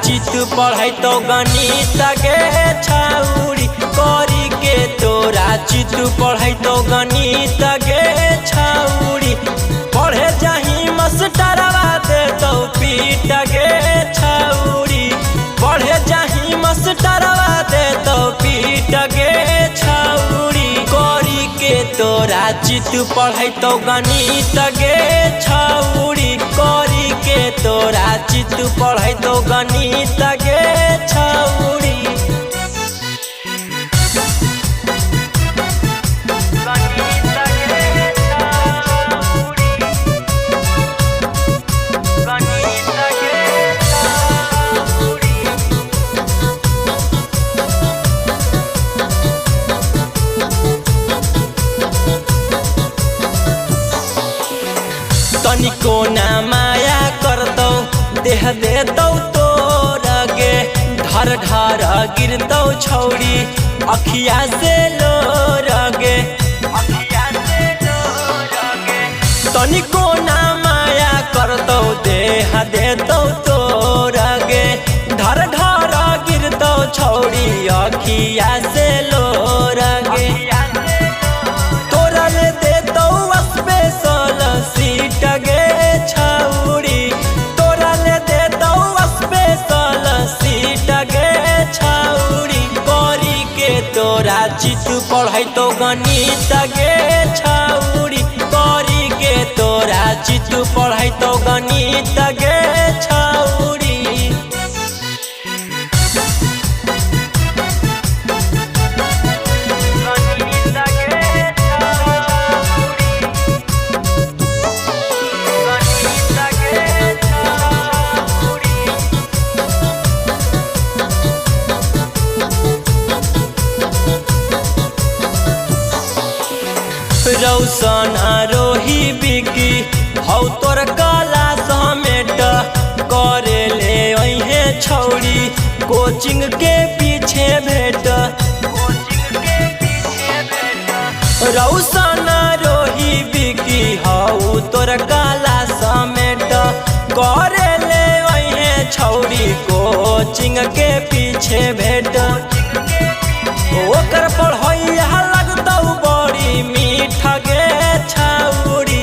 चित पढ़ै तो गणित गे छौरी करी के तोरा चित पढ़ै तो गणित गे छौरी पढ़े जाही मास्टरवा दे तो पीट गे छौरी पढ़े जाही मास्टरवा दे तो पीट गे छौरी करी के तोरा चित पढ़ै तो गणित गे छौरी करी के तोरा चित पढ़ै तो गणित गे छौरी तनिको ना माया करतौ देह देतौ तोर गे ढर ढर गिरतौ छौरी अखिया से लोर गे तनिको ना माया करतौ देह देतौ तोर गे ढर ढर गिरतौ छौरी अखिया से लोर गे तोरा ले देतौ स्पेशल सीट गे छौरी तोरा ले देतौ स्पेशल सीट गे छौरी करी के तोरा चित पढ़ै तो गणित गे छौरी करी के तोरा चित पढ़ै तो गणित गे छौरी रौशन आरोही बिकी हौ तोर कला समेट करे ले अहे छौरी कोचिंग के पीछे भेट रौशन आरोही बिकी हौ तोर कला समेट करे ले अहे छौरी कोचिंग के पीछे भेट ओकर पढ़ैया लगतौ बड़ी मीठ गे छौरी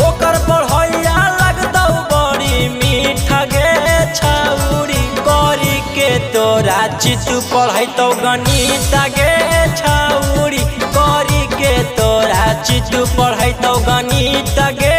ओकर पढ़ैया लगतौ बड़ी मीठ गे छौरी करी के तोरा चित पढ़ै तो गणित गे छौरी करी के तोरा चित पढ़ै तो गणित गे